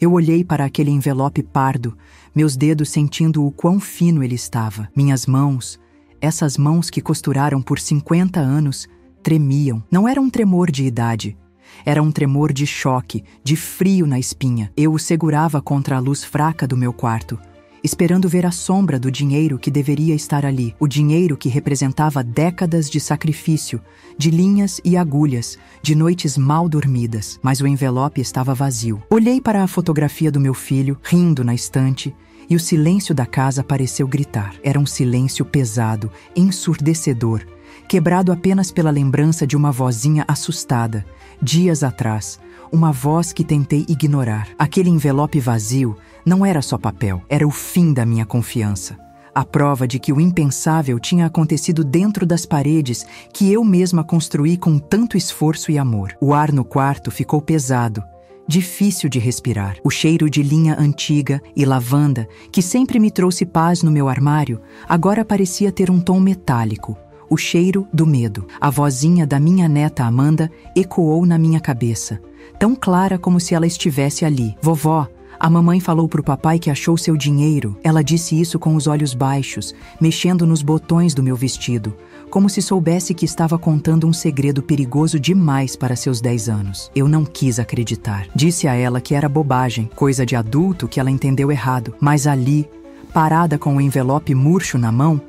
Eu olhei para aquele envelope pardo, meus dedos sentindo o quão fino ele estava. Minhas mãos, essas mãos que costuraram por 50 anos, tremiam. Não era um tremor de idade. Era um tremor de choque, de frio na espinha. Eu o segurava contra a luz fraca do meu quarto, esperando ver a sombra do dinheiro que deveria estar ali. O dinheiro que representava décadas de sacrifício, de linhas e agulhas, de noites mal dormidas. Mas o envelope estava vazio. Olhei para a fotografia do meu filho, rindo na estante, e o silêncio da casa pareceu gritar. Era um silêncio pesado, ensurdecedor, quebrado apenas pela lembrança de uma vozinha assustada, dias atrás, uma voz que tentei ignorar. Aquele envelope vazio não era só papel, era o fim da minha confiança. A prova de que o impensável tinha acontecido dentro das paredes que eu mesma construí com tanto esforço e amor. O ar no quarto ficou pesado, difícil de respirar. O cheiro de linha antiga e lavanda, que sempre me trouxe paz no meu armário, agora parecia ter um tom metálico. O cheiro do medo. A vozinha da minha neta Amanda ecoou na minha cabeça, tão clara como se ela estivesse ali. Vovó, a mamãe falou pro papai que achou seu dinheiro. Ela disse isso com os olhos baixos, mexendo nos botões do meu vestido, como se soubesse que estava contando um segredo perigoso demais para seus 10 anos. Eu não quis acreditar. Disse a ela que era bobagem, coisa de adulto que ela entendeu errado. Mas ali, parada com o envelope murcho na mão,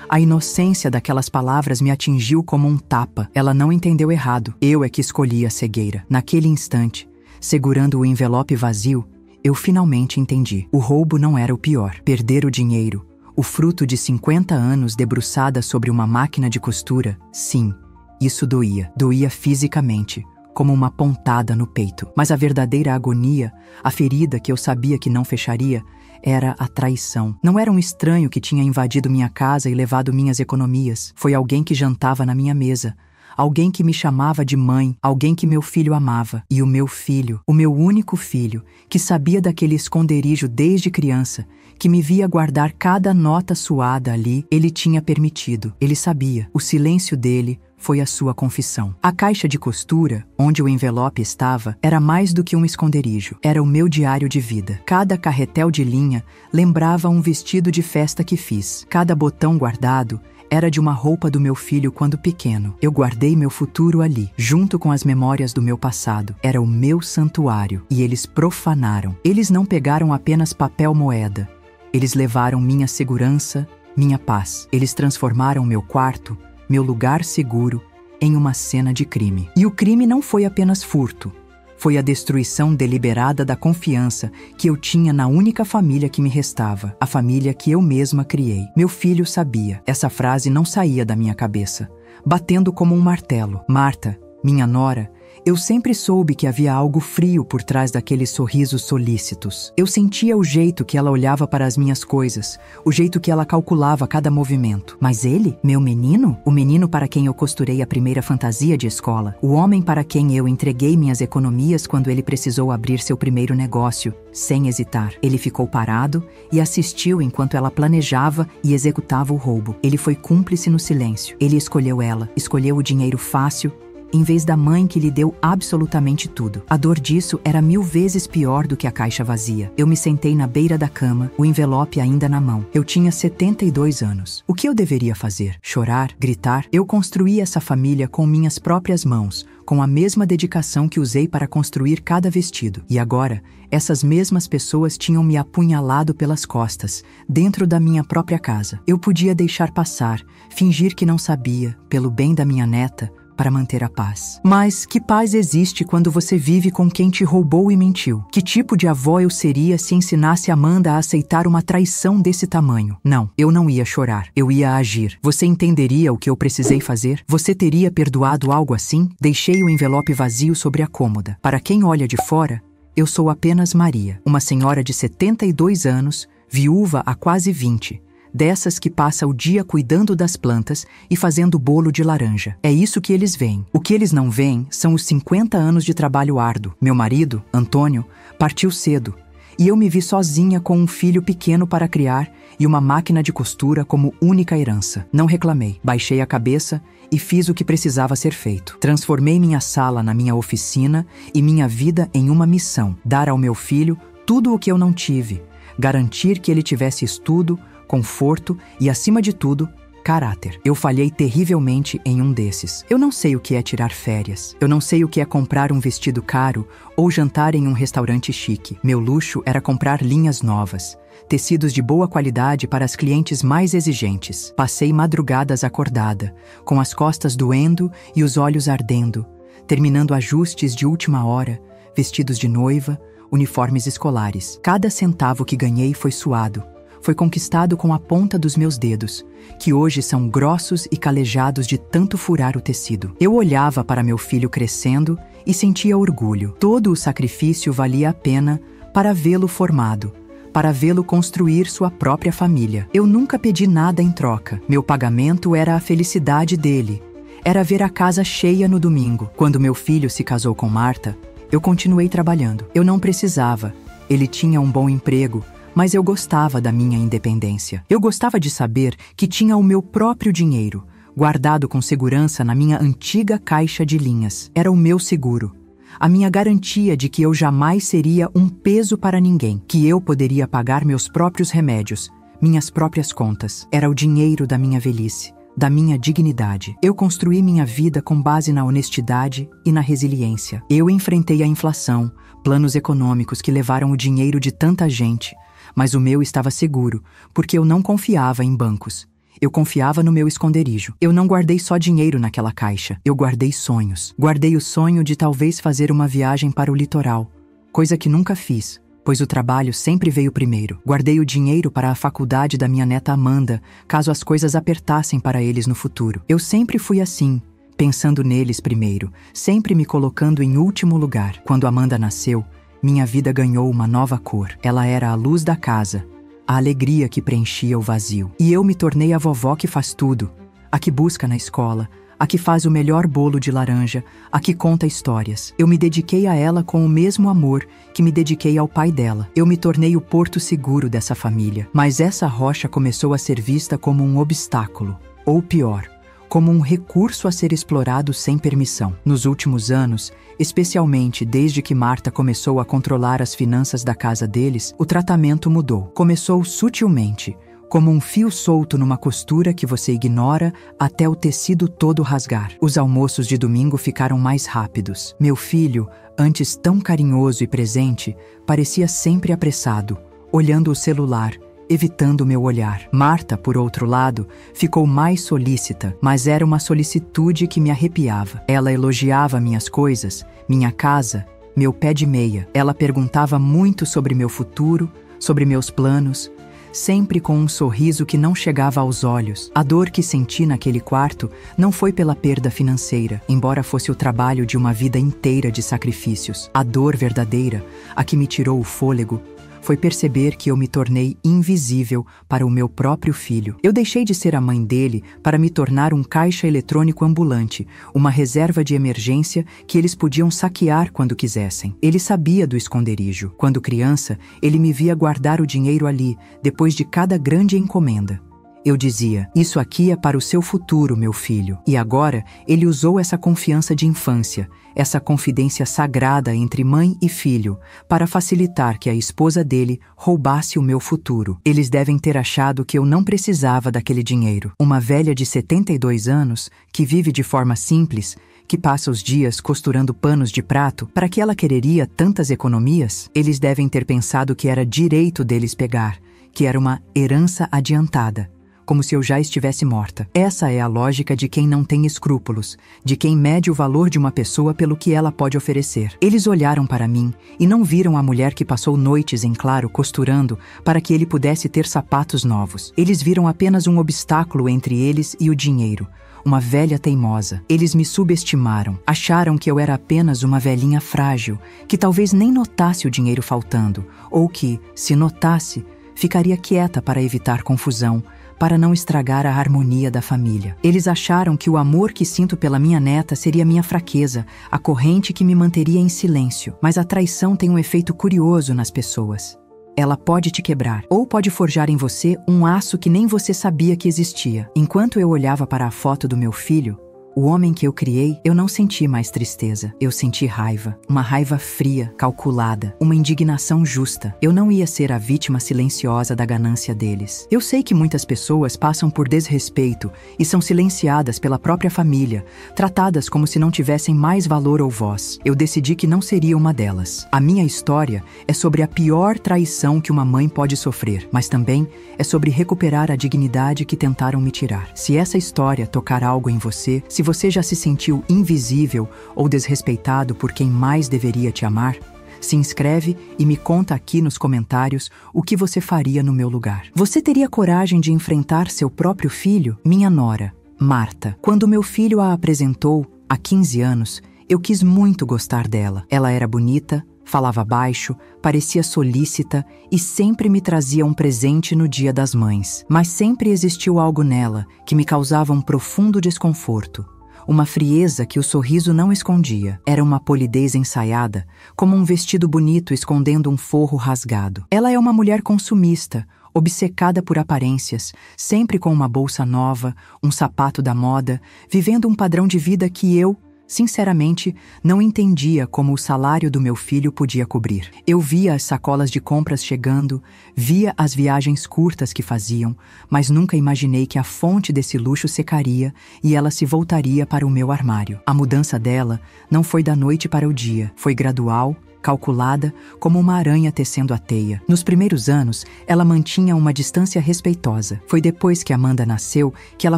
a inocência daquelas palavras me atingiu como um tapa. Ela não entendeu errado. Eu é que escolhi a cegueira. Naquele instante, segurando o envelope vazio, eu finalmente entendi. O roubo não era o pior. Perder o dinheiro, o fruto de 50 anos debruçada sobre uma máquina de costura, sim, isso doía. Doía fisicamente, como uma pontada no peito. Mas a verdadeira agonia, a ferida que eu sabia que não fecharia, era a traição. Não era um estranho que tinha invadido minha casa e levado minhas economias. Foi alguém que jantava na minha mesa. Alguém que me chamava de mãe. Alguém que meu filho amava. E o meu filho, o meu único filho, que sabia daquele esconderijo desde criança, que me via guardar cada nota suada ali, ele tinha permitido. Ele sabia. O silêncio dele foi a sua confissão. A caixa de costura, onde o envelope estava, era mais do que um esconderijo. Era o meu diário de vida. Cada carretel de linha lembrava um vestido de festa que fiz. Cada botão guardado era de uma roupa do meu filho quando pequeno. Eu guardei meu futuro ali, junto com as memórias do meu passado. Era o meu santuário. E eles profanaram. Eles não pegaram apenas papel moeda. Eles levaram minha segurança, minha paz. Eles transformaram meu quarto, meu lugar seguro, em uma cena de crime. E o crime não foi apenas furto. Foi a destruição deliberada da confiança que eu tinha na única família que me restava, a família que eu mesma criei. Meu filho sabia. Essa frase não saía da minha cabeça, batendo como um martelo. Marta, minha nora, eu sempre soube que havia algo frio por trás daqueles sorrisos solícitos. Eu sentia o jeito que ela olhava para as minhas coisas, o jeito que ela calculava cada movimento. Mas ele, meu menino, o menino para quem eu costurei a primeira fantasia de escola, o homem para quem eu entreguei minhas economias quando ele precisou abrir seu primeiro negócio, sem hesitar. Ele ficou parado e assistiu enquanto ela planejava e executava o roubo. Ele foi cúmplice no silêncio. Ele escolheu ela, escolheu o dinheiro fácil, em vez da mãe que lhe deu absolutamente tudo. A dor disso era 1000 vezes pior do que a caixa vazia. Eu me sentei na beira da cama, o envelope ainda na mão. Eu tinha 72 anos. O que eu deveria fazer? Chorar? Gritar? Eu construí essa família com minhas próprias mãos, com a mesma dedicação que usei para construir cada vestido. E agora, essas mesmas pessoas tinham me apunhalado pelas costas, dentro da minha própria casa. Eu podia deixar passar, fingir que não sabia, pelo bem da minha neta, para manter a paz. Mas que paz existe quando você vive com quem te roubou e mentiu? Que tipo de avó eu seria se ensinasse Amanda a aceitar uma traição desse tamanho? Não, eu não ia chorar, eu ia agir. Você entenderia o que eu precisei fazer? Você teria perdoado algo assim? Deixei o envelope vazio sobre a cômoda. Para quem olha de fora, eu sou apenas Maria, uma senhora de 72 anos, viúva há quase 20. Dessas que passa o dia cuidando das plantas e fazendo bolo de laranja. É isso que eles veem. O que eles não veem são os 50 anos de trabalho árduo. Meu marido, Antônio, partiu cedo, e eu me vi sozinha com um filho pequeno para criar e uma máquina de costura como única herança. Não reclamei, baixei a cabeça e fiz o que precisava ser feito. Transformei minha sala na minha oficina e minha vida em uma missão: dar ao meu filho tudo o que eu não tive, garantir que ele tivesse estudo, conforto e, acima de tudo, caráter. Eu falhei terrivelmente em um desses. Eu não sei o que é tirar férias. Eu não sei o que é comprar um vestido caro ou jantar em um restaurante chique. Meu luxo era comprar linhas novas, tecidos de boa qualidade para as clientes mais exigentes. Passei madrugadas acordada, com as costas doendo e os olhos ardendo, terminando ajustes de última hora, vestidos de noiva, uniformes escolares. Cada centavo que ganhei foi suado. Foi conquistado com a ponta dos meus dedos, que hoje são grossos e calejados de tanto furar o tecido. Eu olhava para meu filho crescendo e sentia orgulho. Todo o sacrifício valia a pena para vê-lo formado, para vê-lo construir sua própria família. Eu nunca pedi nada em troca. Meu pagamento era a felicidade dele. Era ver a casa cheia no domingo. Quando meu filho se casou com Marta, eu continuei trabalhando. Eu não precisava. Ele tinha um bom emprego, mas eu gostava da minha independência. Eu gostava de saber que tinha o meu próprio dinheiro, guardado com segurança na minha antiga caixa de linhas. Era o meu seguro, a minha garantia de que eu jamais seria um peso para ninguém, que eu poderia pagar meus próprios remédios, minhas próprias contas. Era o dinheiro da minha velhice, da minha dignidade. Eu construí minha vida com base na honestidade e na resiliência. Eu enfrentei a inflação, planos econômicos que levaram o dinheiro de tanta gente, mas o meu estava seguro, porque eu não confiava em bancos. Eu confiava no meu esconderijo. Eu não guardei só dinheiro naquela caixa. Eu guardei sonhos. Guardei o sonho de talvez fazer uma viagem para o litoral, coisa que nunca fiz, pois o trabalho sempre veio primeiro. Guardei o dinheiro para a faculdade da minha neta Amanda, caso as coisas apertassem para eles no futuro. Eu sempre fui assim, pensando neles primeiro, sempre me colocando em último lugar. Quando Amanda nasceu, minha vida ganhou uma nova cor. Ela era a luz da casa, a alegria que preenchia o vazio. E eu me tornei a vovó que faz tudo, a que busca na escola, a que faz o melhor bolo de laranja, a que conta histórias. Eu me dediquei a ela com o mesmo amor que me dediquei ao pai dela. Eu me tornei o porto seguro dessa família. Mas essa rocha começou a ser vista como um obstáculo, ou pior, como um recurso a ser explorado sem permissão. Nos últimos anos, especialmente desde que Marta começou a controlar as finanças da casa deles, o tratamento mudou. Começou sutilmente, como um fio solto numa costura que você ignora até o tecido todo rasgar. Os almoços de domingo ficaram mais rápidos. Meu filho, antes tão carinhoso e presente, parecia sempre apressado, olhando o celular, evitando meu olhar. Marta, por outro lado, ficou mais solícita, mas era uma solicitude que me arrepiava. Ela elogiava minhas coisas, minha casa, meu pé de meia. Ela perguntava muito sobre meu futuro, sobre meus planos, sempre com um sorriso que não chegava aos olhos. A dor que senti naquele quarto não foi pela perda financeira, embora fosse o trabalho de uma vida inteira de sacrifícios. A dor verdadeira, a que me tirou o fôlego, foi perceber que eu me tornei invisível para o meu próprio filho. Eu deixei de ser a mãe dele para me tornar um caixa eletrônico ambulante, uma reserva de emergência que eles podiam saquear quando quisessem. Ele sabia do esconderijo. Quando criança, ele me via guardar o dinheiro ali, depois de cada grande encomenda. Eu dizia, isso aqui é para o seu futuro, meu filho. E agora, ele usou essa confiança de infância, essa confidência sagrada entre mãe e filho, para facilitar que a esposa dele roubasse o meu futuro. Eles devem ter achado que eu não precisava daquele dinheiro. Uma velha de 72 anos, que vive de forma simples, que passa os dias costurando panos de prato, para que ela quereria tantas economias? Eles devem ter pensado que era direito deles pegar, que era uma herança adiantada, como se eu já estivesse morta. Essa é a lógica de quem não tem escrúpulos, de quem mede o valor de uma pessoa pelo que ela pode oferecer. Eles olharam para mim e não viram a mulher que passou noites em claro costurando para que ele pudesse ter sapatos novos. Eles viram apenas um obstáculo entre eles e o dinheiro, uma velha teimosa. Eles me subestimaram, acharam que eu era apenas uma velhinha frágil, que talvez nem notasse o dinheiro faltando, ou que, se notasse, ficaria quieta para evitar confusão, para não estragar a harmonia da família. Eles acharam que o amor que sinto pela minha neta seria minha fraqueza, a corrente que me manteria em silêncio. Mas a traição tem um efeito curioso nas pessoas. Ela pode te quebrar, ou pode forjar em você um aço que nem você sabia que existia. Enquanto eu olhava para a foto do meu filho, O homem que eu criei, eu não senti mais tristeza. Eu senti raiva, uma raiva fria, calculada, uma indignação justa. Eu não ia ser a vítima silenciosa da ganância deles. Eu sei que muitas pessoas passam por desrespeito e são silenciadas pela própria família, tratadas como se não tivessem mais valor ou voz. Eu decidi que não seria uma delas. A minha história é sobre a pior traição que uma mãe pode sofrer, mas também é sobre recuperar a dignidade que tentaram me tirar. Se essa história tocar algo em você, se você já se sentiu invisível ou desrespeitado por quem mais deveria te amar, se inscreve e me conta aqui nos comentários o que você faria no meu lugar. Você teria coragem de enfrentar seu próprio filho? Minha nora, Marta. Quando meu filho a apresentou, há 15 anos, eu quis muito gostar dela. Ela era bonita, falava baixo, parecia solícita e sempre me trazia um presente no Dia das Mães. Mas sempre existiu algo nela que me causava um profundo desconforto. Uma frieza que o sorriso não escondia. Era uma polidez ensaiada, como um vestido bonito escondendo um forro rasgado. Ela é uma mulher consumista, obcecada por aparências, sempre com uma bolsa nova, um sapato da moda, vivendo um padrão de vida que eu, sinceramente, não entendia como o salário do meu filho podia cobrir. Eu via as sacolas de compras chegando, via as viagens curtas que faziam, mas nunca imaginei que a fonte desse luxo secaria e ela se voltaria para o meu armário. A mudança dela não foi da noite para o dia, foi gradual, calculada, como uma aranha tecendo a teia. Nos primeiros anos, ela mantinha uma distância respeitosa. Foi depois que Amanda nasceu que ela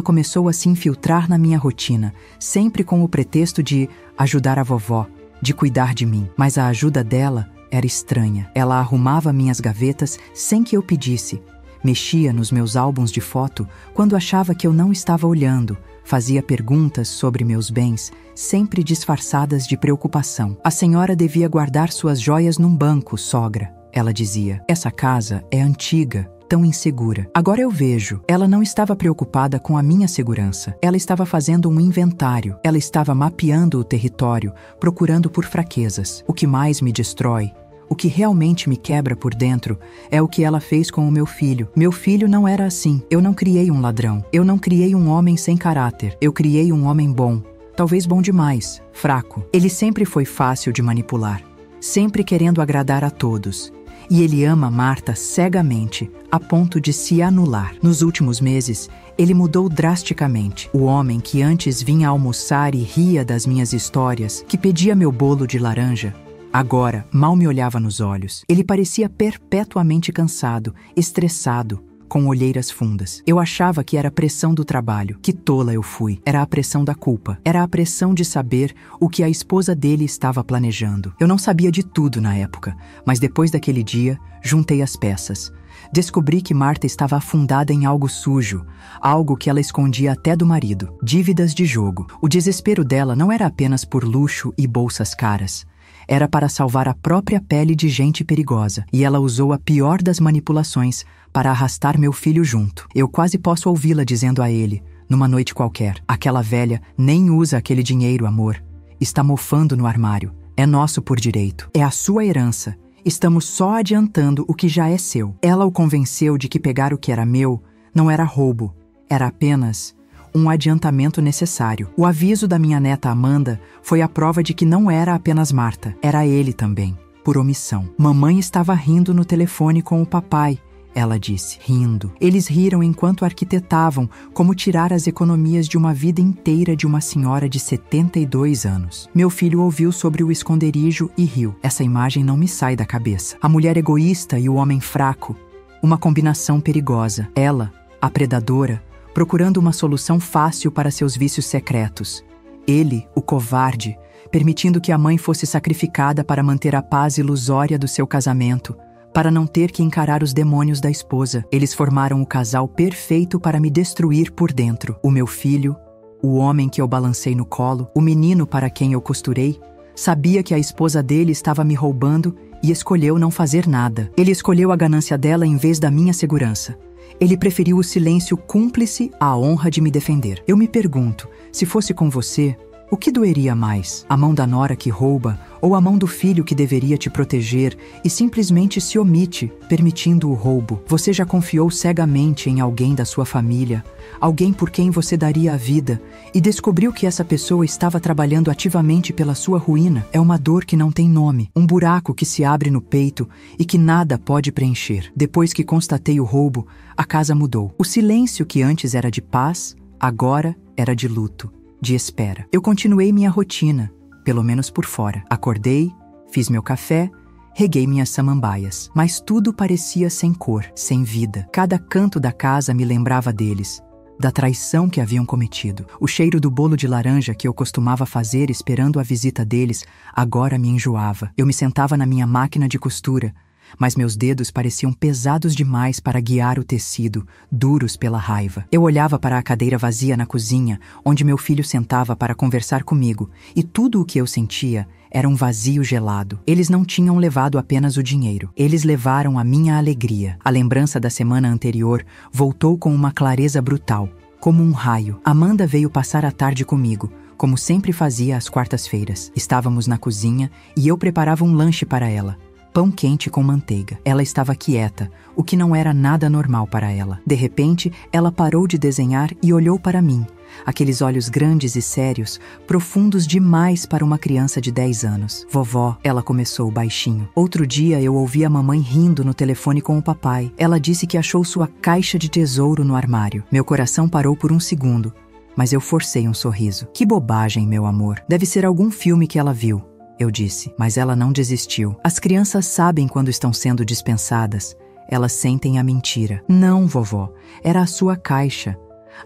começou a se infiltrar na minha rotina, sempre com o pretexto de ajudar a vovó, de cuidar de mim. Mas a ajuda dela era estranha. Ela arrumava minhas gavetas sem que eu pedisse, mexia nos meus álbuns de foto quando achava que eu não estava olhando, fazia perguntas sobre meus bens, sempre disfarçadas de preocupação. A senhora devia guardar suas joias num banco, sogra, ela dizia. Essa casa é antiga, tão insegura. Agora eu vejo, ela não estava preocupada com a minha segurança. Ela estava fazendo um inventário. Ela estava mapeando o território, procurando por fraquezas. O que mais me destrói, o que realmente me quebra por dentro, é o que ela fez com o meu filho. Meu filho não era assim. Eu não criei um ladrão. Eu não criei um homem sem caráter. Eu criei um homem bom. Talvez bom demais, fraco. Ele sempre foi fácil de manipular, sempre querendo agradar a todos. E ele ama Marta cegamente, a ponto de se anular. Nos últimos meses, ele mudou drasticamente. O homem que antes vinha almoçar e ria das minhas histórias, que pedia meu bolo de laranja, agora mal me olhava nos olhos. Ele parecia perpetuamente cansado, estressado, com olheiras fundas. Eu achava que era a pressão do trabalho. Que tola eu fui. Era a pressão da culpa. Era a pressão de saber o que a esposa dele estava planejando. Eu não sabia de tudo na época, mas depois daquele dia, juntei as peças. Descobri que Marta estava afundada em algo sujo, algo que ela escondia até do marido. Dívidas de jogo. O desespero dela não era apenas por luxo e bolsas caras. Era para salvar a própria pele de gente perigosa. E ela usou a pior das manipulações para arrastar meu filho junto. Eu quase posso ouvi-la dizendo a ele, numa noite qualquer: aquela velha nem usa aquele dinheiro, amor. Está mofando no armário. É nosso por direito. É a sua herança. Estamos só adiantando o que já é seu. Ela o convenceu de que pegar o que era meu não era roubo. Era apenas um adiantamento necessário. O aviso da minha neta Amanda foi a prova de que não era apenas Marta, era ele também, por omissão. Mamãe estava rindo no telefone com o papai, ela disse, rindo. Eles riram enquanto arquitetavam como tirar as economias de uma vida inteira de uma senhora de 72 anos. Meu filho ouviu sobre o esconderijo e riu. Essa imagem não me sai da cabeça. A mulher egoísta e o homem fraco, uma combinação perigosa. Ela, a predadora, procurando uma solução fácil para seus vícios secretos. Ele, o covarde, permitindo que a mãe fosse sacrificada para manter a paz ilusória do seu casamento, para não ter que encarar os demônios da esposa. Eles formaram o casal perfeito para me destruir por dentro. O meu filho, o homem que eu balancei no colo, o menino para quem eu costurei, sabia que a esposa dele estava me roubando e escolheu não fazer nada. Ele escolheu a ganância dela em vez da minha segurança. Ele preferiu o silêncio cúmplice à honra de me defender. Eu me pergunto, se fosse com você, O que doeria mais? A mão da nora que rouba ou a mão do filho que deveria te proteger e simplesmente se omite, permitindo o roubo? Você já confiou cegamente em alguém da sua família, alguém por quem você daria a vida, e descobriu que essa pessoa estava trabalhando ativamente pela sua ruína? É uma dor que não tem nome, um buraco que se abre no peito e que nada pode preencher. Depois que constatei o roubo, a casa mudou. O silêncio que antes era de paz, agora era de luto, de espera. Eu continuei minha rotina, pelo menos por fora. Acordei, fiz meu café, reguei minhas samambaias. Mas tudo parecia sem cor, sem vida. Cada canto da casa me lembrava deles, da traição que haviam cometido. O cheiro do bolo de laranja que eu costumava fazer esperando a visita deles agora me enjoava. Eu me sentava na minha máquina de costura, mas meus dedos pareciam pesados demais para guiar o tecido, duros pela raiva. Eu olhava para a cadeira vazia na cozinha, onde meu filho sentava para conversar comigo, e tudo o que eu sentia era um vazio gelado. Eles não tinham levado apenas o dinheiro. Eles levaram a minha alegria. A lembrança da semana anterior voltou com uma clareza brutal, como um raio. Amanda veio passar a tarde comigo, como sempre fazia às quartas-feiras. Estávamos na cozinha e eu preparava um lanche para ela. Pão quente com manteiga. Ela estava quieta, o que não era nada normal para ela. De repente, ela parou de desenhar e olhou para mim. Aqueles olhos grandes e sérios, profundos demais para uma criança de 10 anos. Vovó, ela começou baixinho. Outro dia eu ouvi a mamãe rindo no telefone com o papai. Ela disse que achou sua caixa de tesouro no armário. Meu coração parou por um segundo, mas eu forcei um sorriso. Que bobagem, meu amor. Deve ser algum filme que ela viu, eu disse, mas ela não desistiu. As crianças sabem quando estão sendo dispensadas. Elas sentem a mentira. Não, vovó, era a sua caixa.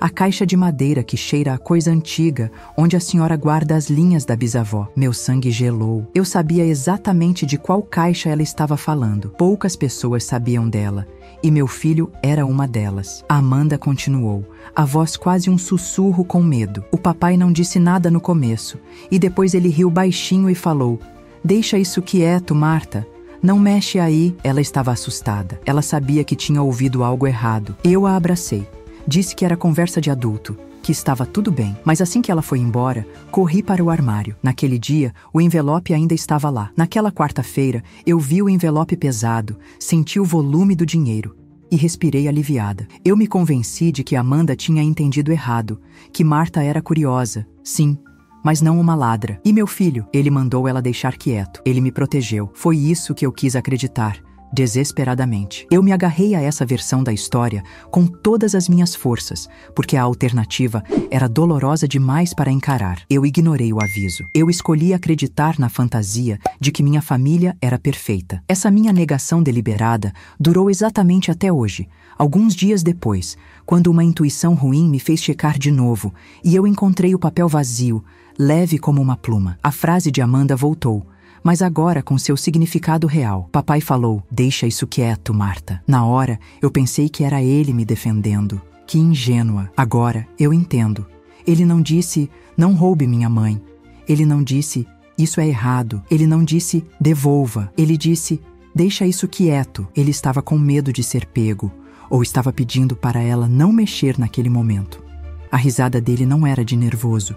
A caixa de madeira que cheira a coisa antiga, onde a senhora guarda as linhas da bisavó. Meu sangue gelou. Eu sabia exatamente de qual caixa ela estava falando. Poucas pessoas sabiam dela, e meu filho era uma delas. A Amanda continuou, a voz quase um sussurro com medo. O papai não disse nada no começo, e depois ele riu baixinho e falou: "Deixa isso quieto, Marta. Não mexe aí." Ela estava assustada. Ela sabia que tinha ouvido algo errado. Eu a abracei. Disse que era conversa de adulto, que estava tudo bem. Mas assim que ela foi embora, corri para o armário. Naquele dia, o envelope ainda estava lá. Naquela quarta-feira, eu vi o envelope pesado, senti o volume do dinheiro e respirei aliviada. Eu me convenci de que Amanda tinha entendido errado, que Marta era curiosa, sim, mas não uma ladra. E meu filho, ele mandou ela deixar quieto. Ele me protegeu. Foi isso que eu quis acreditar. Desesperadamente. Eu me agarrei a essa versão da história com todas as minhas forças, porque a alternativa era dolorosa demais para encarar. Eu ignorei o aviso. Eu escolhi acreditar na fantasia de que minha família era perfeita. Essa minha negação deliberada durou exatamente até hoje, alguns dias depois, quando uma intuição ruim me fez checar de novo, e eu encontrei o papel vazio, leve como uma pluma. A frase de Amanda voltou, mas agora com seu significado real. Papai falou: "Deixa isso quieto, Marta." Na hora, eu pensei que era ele me defendendo. Que ingênua. Agora, eu entendo. Ele não disse: "Não roube minha mãe." Ele não disse: "Isso é errado." Ele não disse: "Devolva." Ele disse: "Deixa isso quieto." Ele estava com medo de ser pego, ou estava pedindo para ela não mexer naquele momento. A risada dele não era de nervoso.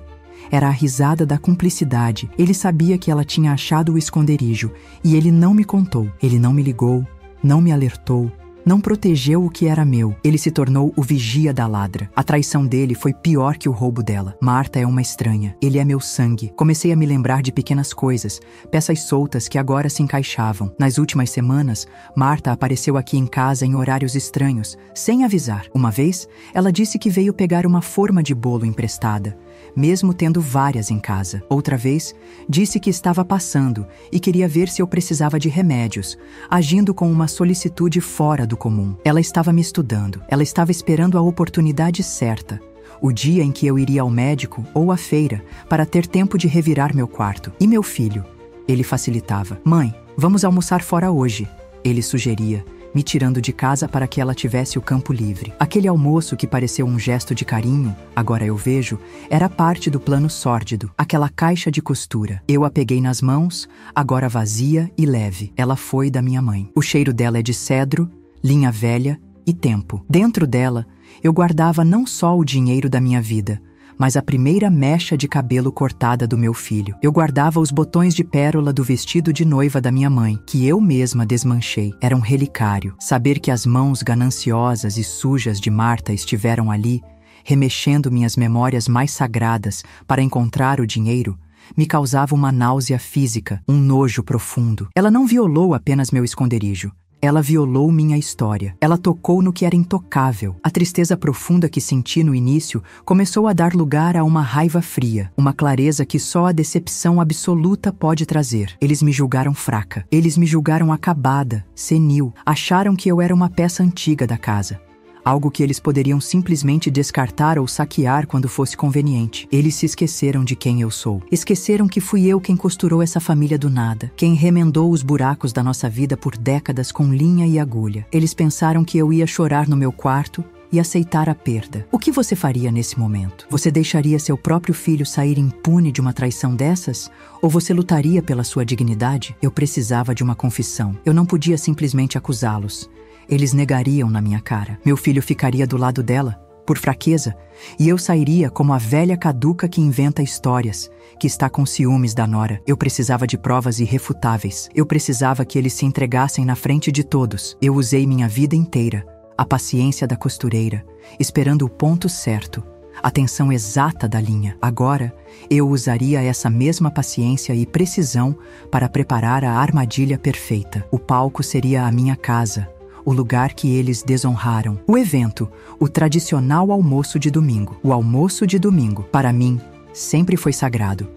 Era a risada da cumplicidade. Ele sabia que ela tinha achado o esconderijo, e ele não me contou. Ele não me ligou, não me alertou, não protegeu o que era meu. Ele se tornou o vigia da ladra. A traição dele foi pior que o roubo dela. Marta é uma estranha. Ele é meu sangue. Comecei a me lembrar de pequenas coisas, peças soltas que agora se encaixavam. Nas últimas semanas, Marta apareceu aqui em casa em horários estranhos, sem avisar. Uma vez, ela disse que veio pegar uma forma de bolo emprestada, mesmo tendo várias em casa. Outra vez, disse que estava passando e queria ver se eu precisava de remédios, agindo com uma solicitude fora do comum. Ela estava me estudando. Ela estava esperando a oportunidade certa, o dia em que eu iria ao médico ou à feira para ter tempo de revirar meu quarto. E meu filho? Ele facilitava. "Mãe, vamos almoçar fora hoje", ele sugeria, me tirando de casa para que ela tivesse o campo livre. Aquele almoço que pareceu um gesto de carinho, agora eu vejo, era parte do plano sórdido, aquela caixa de costura. Eu a peguei nas mãos, agora vazia e leve. Ela foi da minha mãe. O cheiro dela é de cedro, linha velha e tempo. Dentro dela, eu guardava não só o dinheiro da minha vida, mas a primeira mecha de cabelo cortada do meu filho. Eu guardava os botões de pérola do vestido de noiva da minha mãe, que eu mesma desmanchei. Era um relicário. Saber que as mãos gananciosas e sujas de Marta estiveram ali, remexendo minhas memórias mais sagradas para encontrar o dinheiro, me causava uma náusea física, um nojo profundo. Ela não violou apenas meu esconderijo. Ela violou minha história. Ela tocou no que era intocável. A tristeza profunda que senti no início começou a dar lugar a uma raiva fria, uma clareza que só a decepção absoluta pode trazer. Eles me julgaram fraca. Eles me julgaram acabada, senil. Acharam que eu era uma peça antiga da casa. Algo que eles poderiam simplesmente descartar ou saquear quando fosse conveniente. Eles se esqueceram de quem eu sou. Esqueceram que fui eu quem costurou essa família do nada, quem remendou os buracos da nossa vida por décadas com linha e agulha. Eles pensaram que eu ia chorar no meu quarto e aceitar a perda. O que você faria nesse momento? Você deixaria seu próprio filho sair impune de uma traição dessas? Ou você lutaria pela sua dignidade? Eu precisava de uma confissão. Eu não podia simplesmente acusá-los. Eles negariam na minha cara. Meu filho ficaria do lado dela, por fraqueza, e eu sairia como a velha caduca que inventa histórias, que está com ciúmes da nora. Eu precisava de provas irrefutáveis. Eu precisava que eles se entregassem na frente de todos. Eu usei minha vida inteira, a paciência da costureira, esperando o ponto certo, a tensão exata da linha. Agora, eu usaria essa mesma paciência e precisão para preparar a armadilha perfeita. O palco seria a minha casa, o lugar que eles desonraram. O evento, o tradicional almoço de domingo. O almoço de domingo, para mim, sempre foi sagrado.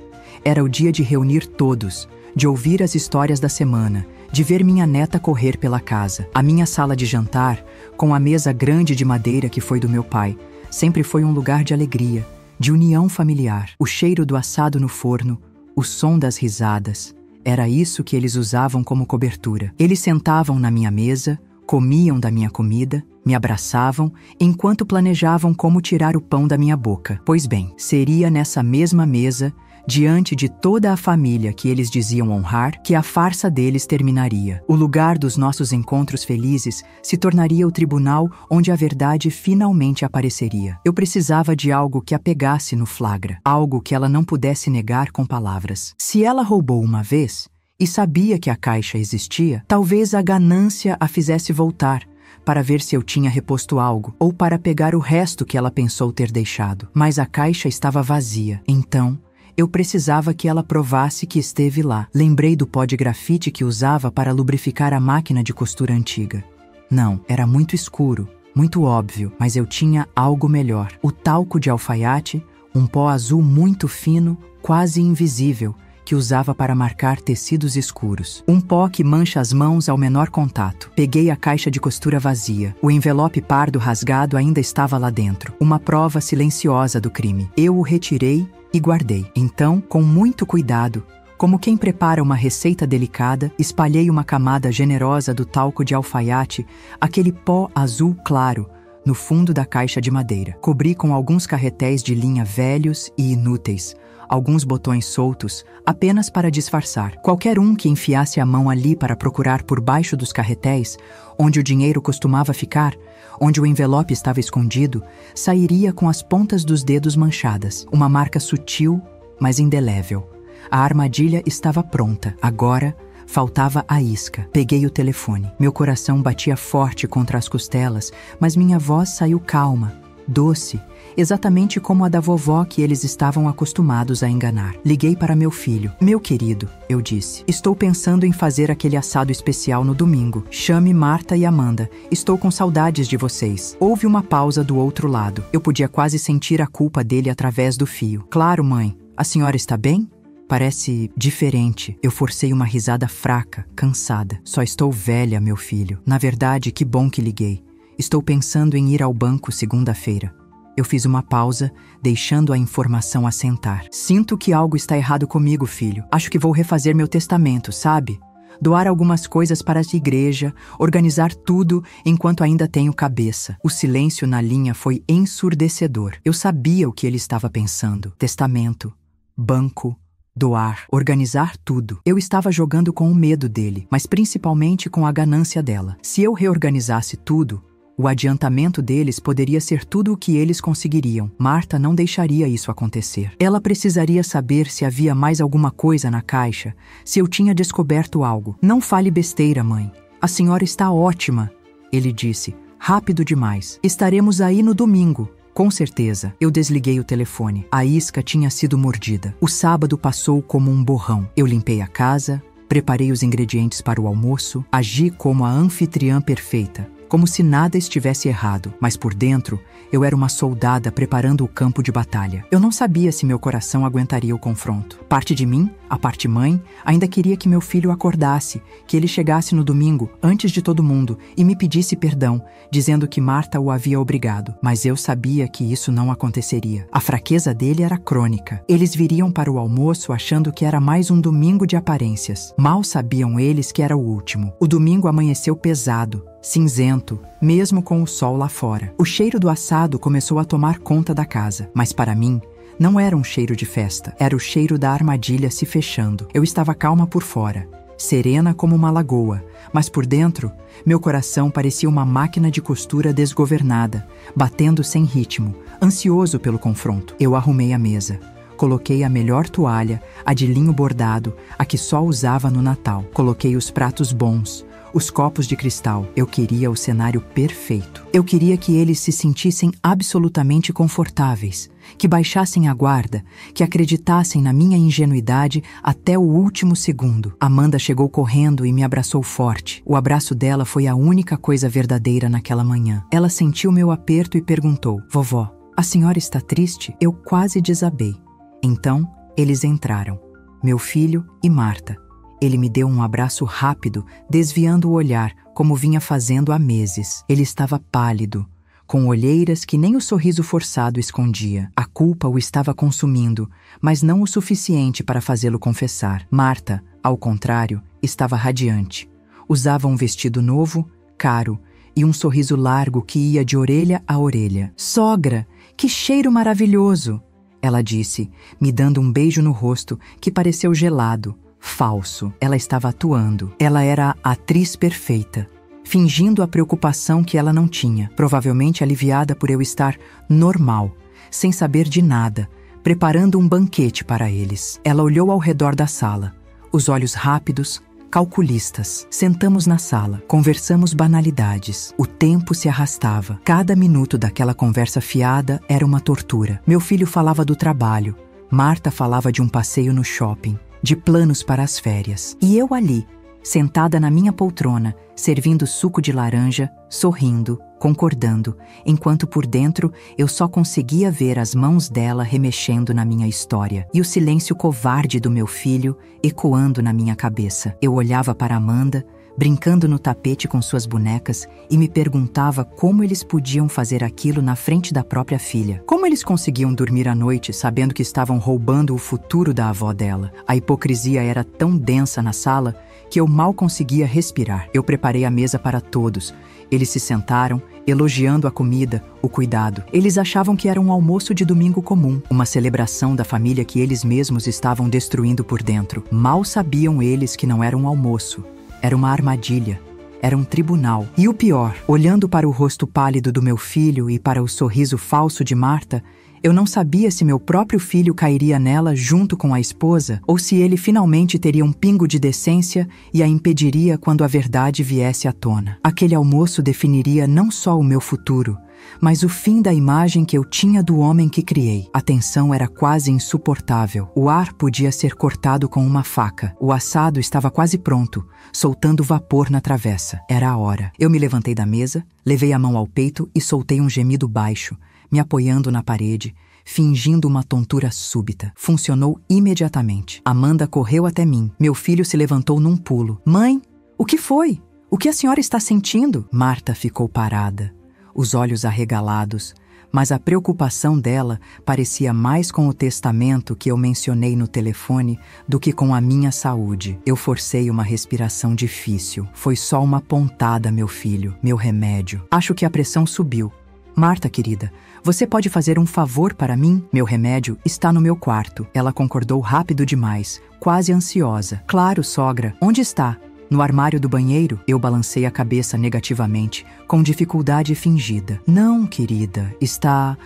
Era o dia de reunir todos, de ouvir as histórias da semana, de ver minha neta correr pela casa. A minha sala de jantar, com a mesa grande de madeira que foi do meu pai, sempre foi um lugar de alegria, de união familiar. O cheiro do assado no forno, o som das risadas, era isso que eles usavam como cobertura. Eles sentavam na minha mesa, comiam da minha comida, me abraçavam, enquanto planejavam como tirar o pão da minha boca. Pois bem, seria nessa mesma mesa, diante de toda a família que eles diziam honrar, que a farsa deles terminaria. O lugar dos nossos encontros felizes se tornaria o tribunal onde a verdade finalmente apareceria. Eu precisava de algo que a pegasse no flagra, algo que ela não pudesse negar com palavras. Se ela roubou uma vez e sabia que a caixa existia, talvez a ganância a fizesse voltar, para ver se eu tinha reposto algo, ou para pegar o resto que ela pensou ter deixado. Mas a caixa estava vazia. Então, eu precisava que ela provasse que esteve lá. Lembrei do pó de grafite que usava para lubrificar a máquina de costura antiga. Não, era muito escuro, muito óbvio, mas eu tinha algo melhor. O talco de alfaiate, um pó azul muito fino, quase invisível, que usava para marcar tecidos escuros. Um pó que mancha as mãos ao menor contato. Peguei a caixa de costura vazia. O envelope pardo rasgado ainda estava lá dentro. Uma prova silenciosa do crime. Eu o retirei e guardei. Então, com muito cuidado, como quem prepara uma receita delicada, espalhei uma camada generosa do talco de alfaiate, aquele pó azul claro, no fundo da caixa de madeira. Cobri com alguns carretéis de linha velhos e inúteis, alguns botões soltos, apenas para disfarçar. Qualquer um que enfiasse a mão ali para procurar por baixo dos carretéis, onde o dinheiro costumava ficar, onde o envelope estava escondido, sairia com as pontas dos dedos manchadas. Uma marca sutil, mas indelével. A armadilha estava pronta. Agora, faltava a isca. Peguei o telefone. Meu coração batia forte contra as costelas, mas minha voz saiu calma, doce, exatamente como a da vovó que eles estavam acostumados a enganar. Liguei para meu filho. Meu querido, eu disse, estou pensando em fazer aquele assado especial no domingo. Chame Marta e Amanda. Estou com saudades de vocês. Houve uma pausa do outro lado. Eu podia quase sentir a culpa dele através do fio. Claro, mãe. A senhora está bem? Parece diferente. Eu forcei uma risada fraca, cansada. Só estou velha, meu filho. Na verdade, que bom que liguei. Estou pensando em ir ao banco segunda-feira. Eu fiz uma pausa, deixando a informação assentar. Sinto que algo está errado comigo, filho. Acho que vou refazer meu testamento, sabe? Doar algumas coisas para a igreja, organizar tudo enquanto ainda tenho cabeça. O silêncio na linha foi ensurdecedor. Eu sabia o que ele estava pensando. Testamento, banco, doar, organizar tudo. Eu estava jogando com o medo dele, mas principalmente com a ganância dela. Se eu reorganizasse tudo, O adiantamento deles poderia ser tudo o que eles conseguiriam. Marta não deixaria isso acontecer. Ela precisaria saber se havia mais alguma coisa na caixa, se eu tinha descoberto algo. Não fale besteira, mãe. A senhora está ótima, ele disse, rápido demais. Estaremos aí no domingo. Com certeza. Eu desliguei o telefone. A isca tinha sido mordida. O sábado passou como um borrão. Eu limpei a casa, preparei os ingredientes para o almoço, agi como a anfitriã perfeita, como se nada estivesse errado, mas por dentro eu era uma soldada preparando o campo de batalha. Eu não sabia se meu coração aguentaria o confronto. Parte de mim, a parte mãe, ainda queria que meu filho acordasse, que ele chegasse no domingo, antes de todo mundo, e me pedisse perdão, dizendo que Marta o havia obrigado. Mas eu sabia que isso não aconteceria. A fraqueza dele era crônica. Eles viriam para o almoço achando que era mais um domingo de aparências. Mal sabiam eles que era o último. O domingo amanheceu pesado, cinzento, mesmo com o sol lá fora. O cheiro do assado começou a tomar conta da casa, mas para mim, não era um cheiro de festa, era o cheiro da armadilha se fechando. Eu estava calma por fora, serena como uma lagoa, mas por dentro, meu coração parecia uma máquina de costura desgovernada, batendo sem ritmo, ansioso pelo confronto. Eu arrumei a mesa. Coloquei a melhor toalha, a de linho bordado, a que só usava no Natal. Coloquei os pratos bons, os copos de cristal. Eu queria o cenário perfeito. Eu queria que eles se sentissem absolutamente confortáveis, que baixassem a guarda, que acreditassem na minha ingenuidade até o último segundo. Amanda chegou correndo e me abraçou forte. O abraço dela foi a única coisa verdadeira naquela manhã. Ela sentiu meu aperto e perguntou: "Vovó, a senhora está triste?" Eu quase desabei. Então, eles entraram, meu filho e Marta. Ele me deu um abraço rápido, desviando o olhar, como vinha fazendo há meses. Ele estava pálido, com olheiras que nem o sorriso forçado escondia. A culpa o estava consumindo, mas não o suficiente para fazê-lo confessar. Marta, ao contrário, estava radiante. Usava um vestido novo, caro, e um sorriso largo que ia de orelha a orelha. "Sogra, que cheiro maravilhoso!" ela disse, me dando um beijo no rosto que pareceu gelado. Falso. Ela estava atuando. Ela era a atriz perfeita, fingindo a preocupação que ela não tinha, provavelmente aliviada por eu estar normal, sem saber de nada, preparando um banquete para eles. Ela olhou ao redor da sala, os olhos rápidos, calculistas. Sentamos na sala, conversamos banalidades. O tempo se arrastava. Cada minuto daquela conversa fiada era uma tortura. Meu filho falava do trabalho. Marta falava de um passeio no shopping, de planos para as férias. E eu ali, sentada na minha poltrona, servindo suco de laranja, sorrindo, concordando, enquanto por dentro eu só conseguia ver as mãos dela remexendo na minha história e o silêncio covarde do meu filho ecoando na minha cabeça. Eu olhava para Amanda, brincando no tapete com suas bonecas, e me perguntava como eles podiam fazer aquilo na frente da própria filha. Como eles conseguiam dormir à noite sabendo que estavam roubando o futuro da avó dela? A hipocrisia era tão densa na sala que eu mal conseguia respirar. Eu preparei a mesa para todos. Eles se sentaram, elogiando a comida, o cuidado. Eles achavam que era um almoço de domingo comum, uma celebração da família que eles mesmos estavam destruindo por dentro. Mal sabiam eles que não era um almoço. Era uma armadilha. Era um tribunal. E o pior, olhando para o rosto pálido do meu filho e para o sorriso falso de Marta, eu não sabia se meu próprio filho cairia nela junto com a esposa ou se ele finalmente teria um pingo de decência e a impediria quando a verdade viesse à tona. Aquele almoço definiria não só o meu futuro, mas o fim da imagem que eu tinha do homem que criei. A tensão era quase insuportável. O ar podia ser cortado com uma faca. O assado estava quase pronto, soltando vapor na travessa. Era a hora. Eu me levantei da mesa, levei a mão ao peito e soltei um gemido baixo, me apoiando na parede, fingindo uma tontura súbita. Funcionou imediatamente. Amanda correu até mim. Meu filho se levantou num pulo. "Mãe, o que foi? O que a senhora está sentindo?" Marta ficou parada, os olhos arregalados, mas a preocupação dela parecia mais com o testamento que eu mencionei no telefone do que com a minha saúde. Eu forcei uma respiração difícil. "Foi só uma pontada, meu filho, meu remédio. Acho que a pressão subiu. Marta, querida, você pode fazer um favor para mim? Meu remédio está no meu quarto." Ela concordou rápido demais, quase ansiosa. "Claro, sogra. Onde está?" No armário do banheiro, eu balancei a cabeça negativamente, com dificuldade fingida. Não, querida, está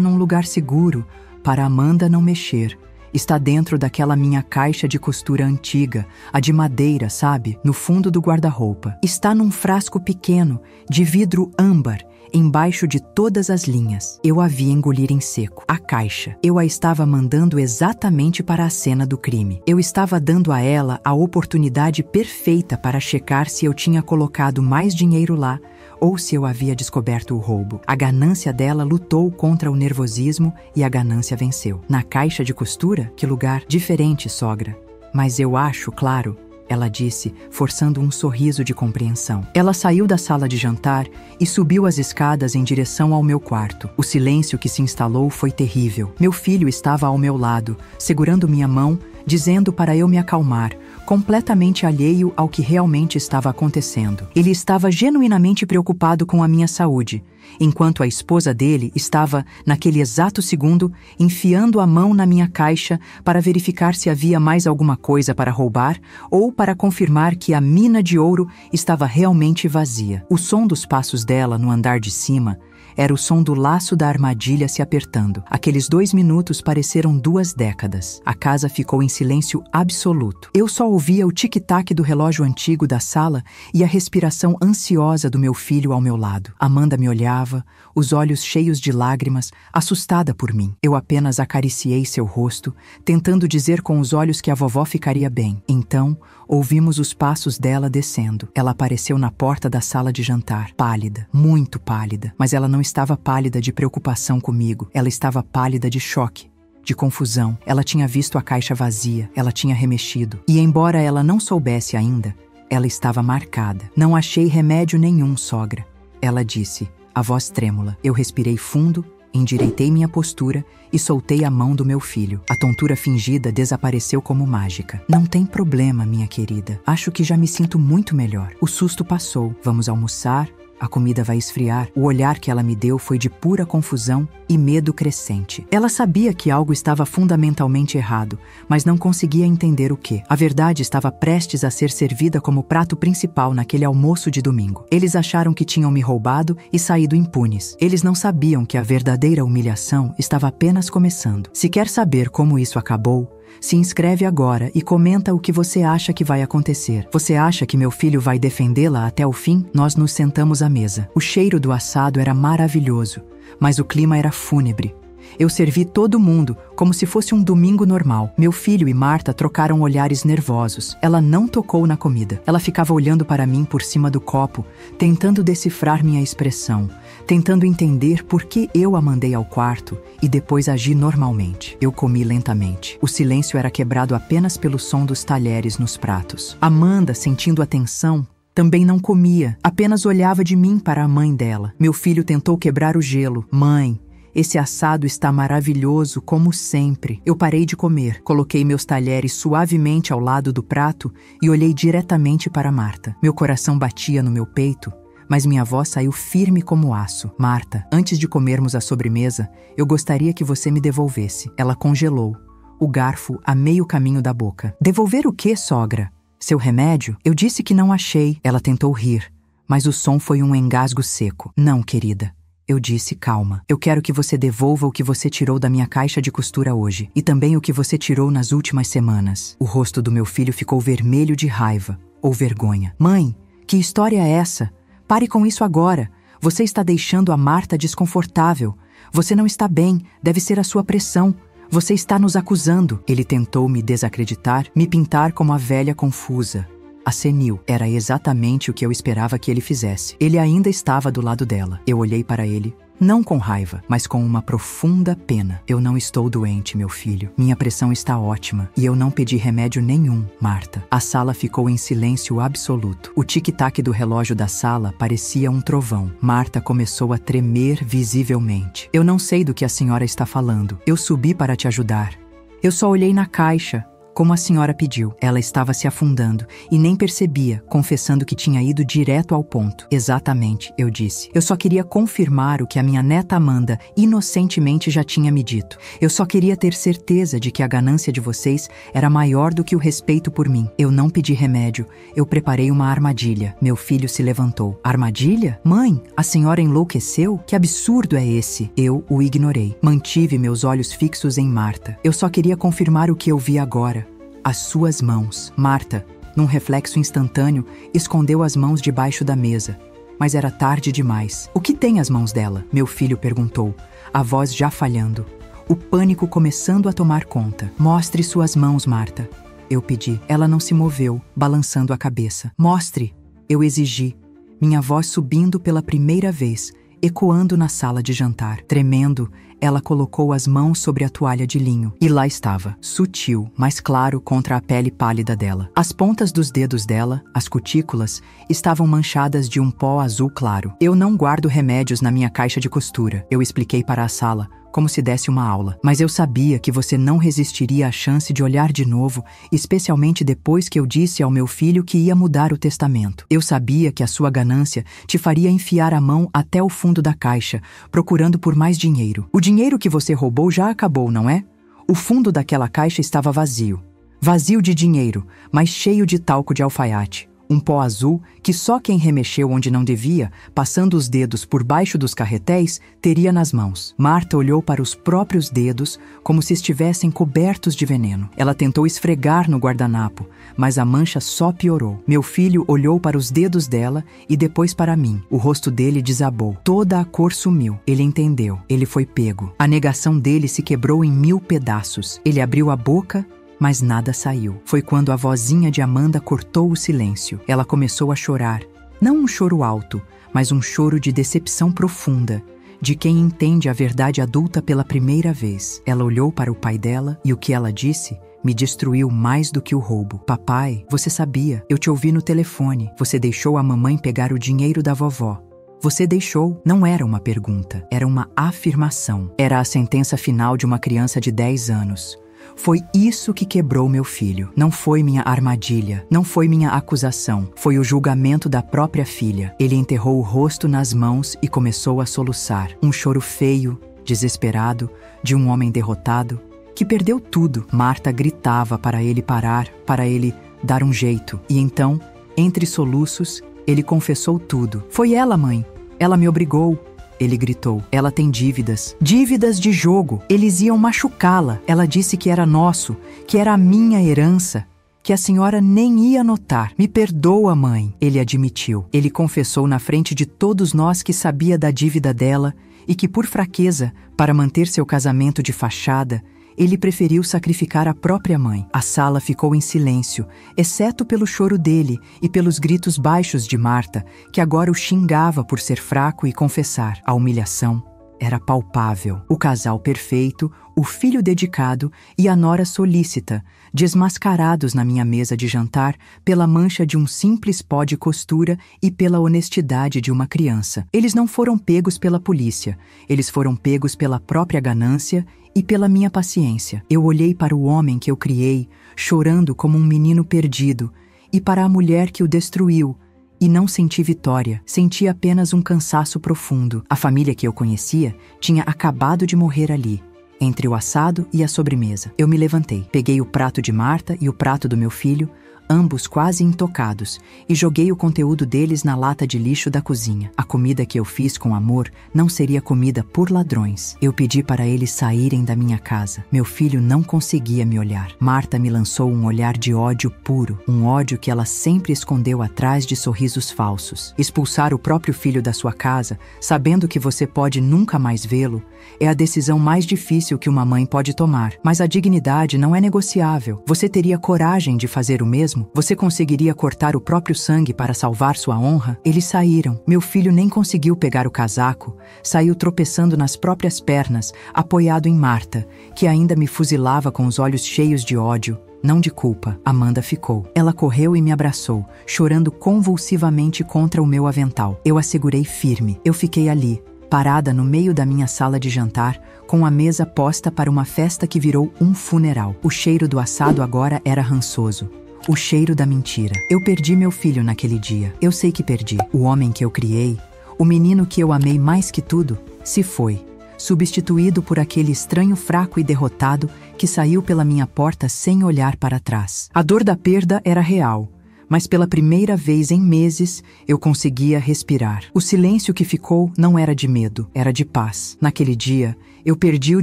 num lugar seguro, para Amanda não mexer. Está dentro daquela minha caixa de costura antiga, a de madeira, sabe? No fundo do guarda-roupa. Está num frasco pequeno, de vidro âmbar, embaixo de todas as linhas. Eu a vi engolir em seco. A caixa. Eu a estava mandando exatamente para a cena do crime. Eu estava dando a ela a oportunidade perfeita para checar se eu tinha colocado mais dinheiro lá ou se eu havia descoberto o roubo. A ganância dela lutou contra o nervosismo e a ganância venceu. Na caixa de costura? Que lugar diferente, sogra. Mas eu acho, claro, ela disse, forçando um sorriso de compreensão. Ela saiu da sala de jantar e subiu as escadas em direção ao meu quarto. O silêncio que se instalou foi terrível. Meu filho estava ao meu lado, segurando minha mão, dizendo para eu me acalmar, completamente alheio ao que realmente estava acontecendo. Ele estava genuinamente preocupado com a minha saúde, enquanto a esposa dele estava, naquele exato segundo, enfiando a mão na minha caixa para verificar se havia mais alguma coisa para roubar ou para confirmar que a mina de ouro estava realmente vazia. O som dos passos dela no andar de cima era o som do laço da armadilha se apertando. Aqueles 2 minutos pareceram 2 décadas. A casa ficou em silêncio absoluto. Eu só ouvia o tic-tac do relógio antigo da sala e a respiração ansiosa do meu filho ao meu lado. Amanda me olhava, os olhos cheios de lágrimas, assustada por mim. Eu apenas acariciei seu rosto, tentando dizer com os olhos que a vovó ficaria bem. Então, ouvimos os passos dela descendo. Ela apareceu na porta da sala de jantar, pálida, muito pálida, mas ela não estava pálida de preocupação comigo, ela estava pálida de choque, de confusão. Ela tinha visto a caixa vazia, ela tinha remexido. E embora ela não soubesse ainda, ela estava marcada. Não achei remédio nenhum, sogra, ela disse, a voz trêmula. Eu respirei fundo, endireitei minha postura e soltei a mão do meu filho. A tontura fingida desapareceu como mágica. Não tem problema, minha querida. Acho que já me sinto muito melhor. O susto passou. Vamos almoçar? A comida vai esfriar. O olhar que ela me deu foi de pura confusão e medo crescente. Ela sabia que algo estava fundamentalmente errado, mas não conseguia entender o que. A verdade estava prestes a ser servida como prato principal naquele almoço de domingo. Eles acharam que tinham me roubado e saído impunes. Eles não sabiam que a verdadeira humilhação estava apenas começando. Se quer saber como isso acabou, se inscreve agora e comenta o que você acha que vai acontecer. Você acha que meu filho vai defendê-la até o fim? Nós nos sentamos à mesa. O cheiro do assado era maravilhoso, mas o clima era fúnebre. Eu servi todo mundo, como se fosse um domingo normal. Meu filho e Marta trocaram olhares nervosos. Ela não tocou na comida. Ela ficava olhando para mim por cima do copo, tentando decifrar minha expressão, tentando entender por que eu a mandei ao quarto e depois agi normalmente. Eu comi lentamente. O silêncio era quebrado apenas pelo som dos talheres nos pratos. Amanda, sentindo a tensão, também não comia, apenas olhava de mim para a mãe dela. Meu filho tentou quebrar o gelo. Mãe, esse assado está maravilhoso, como sempre. Eu parei de comer, coloquei meus talheres suavemente ao lado do prato e olhei diretamente para Marta. Meu coração batia no meu peito, mas minha voz saiu firme como aço. Marta, antes de comermos a sobremesa, eu gostaria que você me devolvesse. Ela congelou, o garfo a meio caminho da boca. Devolver o quê, sogra? Seu remédio? Eu disse que não achei. Ela tentou rir, mas o som foi um engasgo seco. Não, querida. Eu disse, calma. Eu quero que você devolva o que você tirou da minha caixa de costura hoje. E também o que você tirou nas últimas semanas. O rosto do meu filho ficou vermelho de raiva ou vergonha. Mãe, que história é essa? Pare com isso agora. Você está deixando a Marta desconfortável. Você não está bem. Deve ser a sua pressão. Você está nos acusando. Ele tentou me desacreditar, me pintar como a velha confusa. A senil. Era exatamente o que eu esperava que ele fizesse. Ele ainda estava do lado dela. Eu olhei para ele, não com raiva, mas com uma profunda pena. Eu não estou doente, meu filho. Minha pressão está ótima e eu não pedi remédio nenhum, Marta. A sala ficou em silêncio absoluto. O tic-tac do relógio da sala parecia um trovão. Marta começou a tremer visivelmente. Eu não sei do que a senhora está falando. Eu subi para te ajudar. Eu só olhei na caixa. Como a senhora pediu. Ela estava se afundando e nem percebia, confessando que tinha ido direto ao ponto. Exatamente, eu disse. Eu só queria confirmar o que a minha neta Amanda inocentemente já tinha me dito. Eu só queria ter certeza de que a ganância de vocês era maior do que o respeito por mim. Eu não pedi remédio, eu preparei uma armadilha. Meu filho se levantou. Armadilha? Mãe, a senhora enlouqueceu? Que absurdo é esse? Eu o ignorei. Mantive meus olhos fixos em Marta. Eu só queria confirmar o que eu vi agora. As suas mãos. Marta, num reflexo instantâneo, escondeu as mãos debaixo da mesa. Mas era tarde demais. O que tem as mãos dela? Meu filho perguntou, a voz já falhando. O pânico começando a tomar conta. Mostre suas mãos, Marta. Eu pedi. Ela não se moveu, balançando a cabeça. Mostre! Eu exigi. Minha voz subindo pela primeira vez, ecoando na sala de jantar. Tremendo, ela colocou as mãos sobre a toalha de linho. E lá estava, sutil, mas claro contra a pele pálida dela. As pontas dos dedos dela, as cutículas, estavam manchadas de um pó azul claro. Eu não guardo remédios na minha caixa de costura. Eu expliquei para a sala, como se desse uma aula. Mas eu sabia que você não resistiria à chance de olhar de novo, especialmente depois que eu disse ao meu filho que ia mudar o testamento. Eu sabia que a sua ganância te faria enfiar a mão até o fundo da caixa, procurando por mais dinheiro. O dinheiro que você roubou já acabou, não é? O fundo daquela caixa estava vazio. Vazio de dinheiro, mas cheio de talco de alfaiate. Um pó azul que só quem remexeu onde não devia, passando os dedos por baixo dos carretéis, teria nas mãos. Marta olhou para os próprios dedos como se estivessem cobertos de veneno. Ela tentou esfregar no guardanapo, mas a mancha só piorou. Meu filho olhou para os dedos dela e depois para mim. O rosto dele desabou. Toda a cor sumiu. Ele entendeu. Ele foi pego. A negação dele se quebrou em 1000 pedaços. Ele abriu a boca, mas nada saiu. Foi quando a vozinha de Amanda cortou o silêncio. Ela começou a chorar. Não um choro alto, mas um choro de decepção profunda, de quem entende a verdade adulta pela primeira vez. Ela olhou para o pai dela e o que ela disse me destruiu mais do que o roubo. Papai, você sabia. Eu te ouvi no telefone. Você deixou a mamãe pegar o dinheiro da vovó. Você deixou. Não era uma pergunta, era uma afirmação. Era a sentença final de uma criança de 10 anos. Foi isso que quebrou meu filho. Não foi minha armadilha, não foi minha acusação. Foi o julgamento da própria filha. Ele enterrou o rosto nas mãos e começou a soluçar. Um choro feio, desesperado, de um homem derrotado, que perdeu tudo. Marta gritava para ele parar, para ele dar um jeito. E então, entre soluços, ele confessou tudo. Foi ela, mãe. Ela me obrigou. Ele gritou. Ela tem dívidas. Dívidas de jogo. Eles iam machucá-la. Ela disse que era nosso, que era a minha herança, que a senhora nem ia notar. Me perdoa, mãe. Ele admitiu. Ele confessou na frente de todos nós que sabia da dívida dela e que, por fraqueza, para manter seu casamento de fachada, ele preferiu sacrificar a própria mãe. A sala ficou em silêncio, exceto pelo choro dele e pelos gritos baixos de Marta, que agora o xingava por ser fraco e confessar. A humilhação era palpável. O casal perfeito, o filho dedicado e a nora solícita, desmascarados na minha mesa de jantar pela mancha de um simples pó de costura e pela honestidade de uma criança. Eles não foram pegos pela polícia, eles foram pegos pela própria ganância e pela minha paciência. Eu olhei para o homem que eu criei, chorando como um menino perdido, e para a mulher que o destruiu, e não senti vitória, senti apenas um cansaço profundo. A família que eu conhecia tinha acabado de morrer ali, entre o assado e a sobremesa. Eu me levantei, peguei o prato de Marta e o prato do meu filho, ambos quase intocados, e joguei o conteúdo deles na lata de lixo da cozinha. A comida que eu fiz com amor não seria comida por ladrões. Eu pedi para eles saírem da minha casa. Meu filho não conseguia me olhar. Marta me lançou um olhar de ódio puro, um ódio que ela sempre escondeu atrás de sorrisos falsos. Expulsar o próprio filho da sua casa, sabendo que você pode nunca mais vê-lo, é a decisão mais difícil que uma mãe pode tomar. Mas a dignidade não é negociável. Você teria coragem de fazer o mesmo? Você conseguiria cortar o próprio sangue para salvar sua honra? Eles saíram. Meu filho nem conseguiu pegar o casaco. Saiu tropeçando nas próprias pernas, apoiado em Marta, que ainda me fuzilava com os olhos cheios de ódio, não de culpa. Amanda ficou. Ela correu e me abraçou, chorando convulsivamente contra o meu avental. Eu a segurei firme. Eu fiquei ali, parada no meio da minha sala de jantar, com a mesa posta para uma festa que virou um funeral. O cheiro do assado agora era rançoso. O cheiro da mentira. Eu perdi meu filho naquele dia. Eu sei que perdi. O homem que eu criei, o menino que eu amei mais que tudo, se foi, substituído por aquele estranho fraco e derrotado que saiu pela minha porta sem olhar para trás. A dor da perda era real, mas pela primeira vez em meses eu conseguia respirar. O silêncio que ficou não era de medo, era de paz. Naquele dia, eu perdi o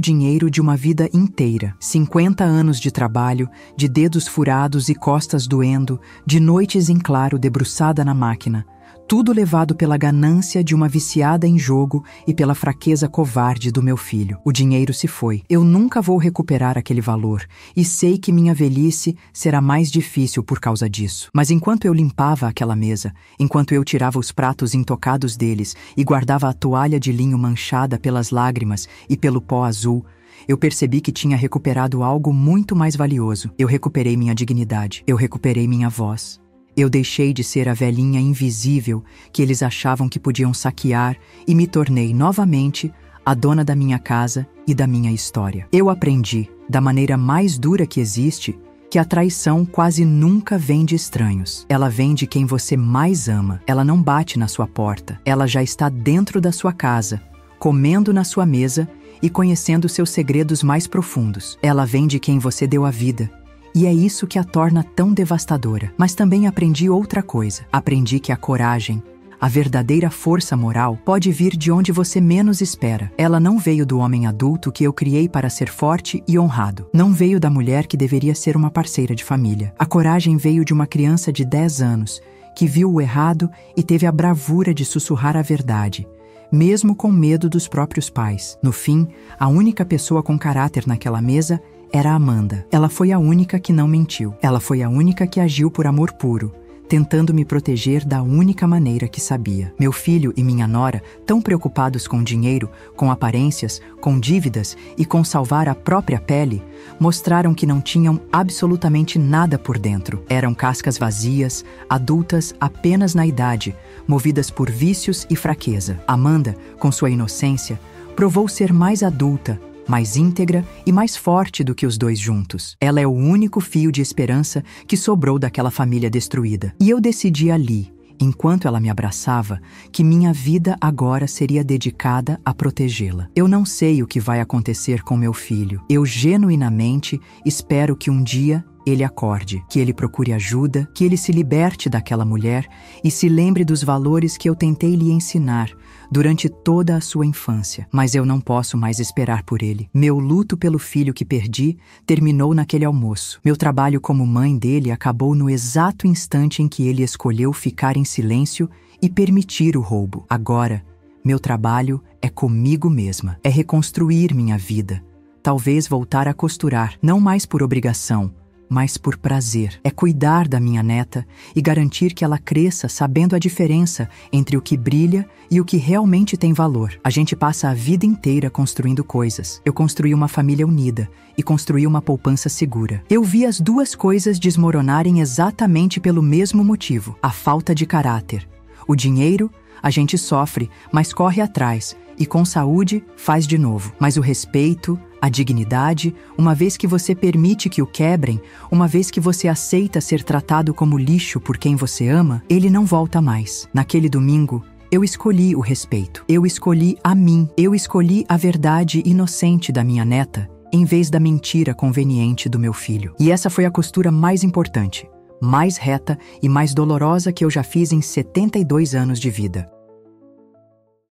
dinheiro de uma vida inteira. 50 anos de trabalho, de dedos furados e costas doendo, de noites em claro debruçada na máquina. Tudo levado pela ganância de uma viciada em jogo e pela fraqueza covarde do meu filho. O dinheiro se foi. Eu nunca vou recuperar aquele valor e sei que minha velhice será mais difícil por causa disso. Mas enquanto eu limpava aquela mesa, enquanto eu tirava os pratos intocados deles e guardava a toalha de linho manchada pelas lágrimas e pelo pó azul, eu percebi que tinha recuperado algo muito mais valioso. Eu recuperei minha dignidade. Eu recuperei minha voz. Eu deixei de ser a velhinha invisível que eles achavam que podiam saquear e me tornei novamente a dona da minha casa e da minha história. Eu aprendi, da maneira mais dura que existe, que a traição quase nunca vem de estranhos. Ela vem de quem você mais ama. Ela não bate na sua porta. Ela já está dentro da sua casa, comendo na sua mesa e conhecendo seus segredos mais profundos. Ela vem de quem você deu a vida. E é isso que a torna tão devastadora. Mas também aprendi outra coisa. Aprendi que a coragem, a verdadeira força moral, pode vir de onde você menos espera. Ela não veio do homem adulto que eu criei para ser forte e honrado. Não veio da mulher que deveria ser uma parceira de família. A coragem veio de uma criança de 10 anos, que viu o errado e teve a bravura de sussurrar a verdade, mesmo com medo dos próprios pais. No fim, a única pessoa com caráter naquela mesa era Amanda. Ela foi a única que não mentiu. Ela foi a única que agiu por amor puro, tentando me proteger da única maneira que sabia. Meu filho e minha nora, tão preocupados com dinheiro, com aparências, com dívidas e com salvar a própria pele, mostraram que não tinham absolutamente nada por dentro. Eram cascas vazias, adultas apenas na idade, movidas por vícios e fraqueza. Amanda, com sua inocência, provou ser mais adulta, mais íntegra e mais forte do que os dois juntos. Ela é o único fio de esperança que sobrou daquela família destruída. E eu decidi ali, enquanto ela me abraçava, que minha vida agora seria dedicada a protegê-la. Eu não sei o que vai acontecer com meu filho. Eu genuinamente espero que um dia ele acorde, que ele procure ajuda, que ele se liberte daquela mulher e se lembre dos valores que eu tentei lhe ensinar durante toda a sua infância. Mas eu não posso mais esperar por ele. Meu luto pelo filho que perdi terminou naquele almoço. Meu trabalho como mãe dele acabou no exato instante em que ele escolheu ficar em silêncio e permitir o roubo. Agora, meu trabalho é comigo mesma. É reconstruir minha vida. Talvez voltar a costurar, não mais por obrigação, mas por prazer. É cuidar da minha neta e garantir que ela cresça sabendo a diferença entre o que brilha e o que realmente tem valor. A gente passa a vida inteira construindo coisas. Eu construí uma família unida e construí uma poupança segura. Eu vi as duas coisas desmoronarem exatamente pelo mesmo motivo: a falta de caráter. O dinheiro, a gente sofre, mas corre atrás, e com saúde faz de novo. Mas o respeito, a dignidade, uma vez que você permite que o quebrem, uma vez que você aceita ser tratado como lixo por quem você ama, ele não volta mais. Naquele domingo, eu escolhi o respeito. Eu escolhi a mim. Eu escolhi a verdade inocente da minha neta, em vez da mentira conveniente do meu filho. E essa foi a costura mais importante, mais reta e mais dolorosa que eu já fiz em 72 anos de vida.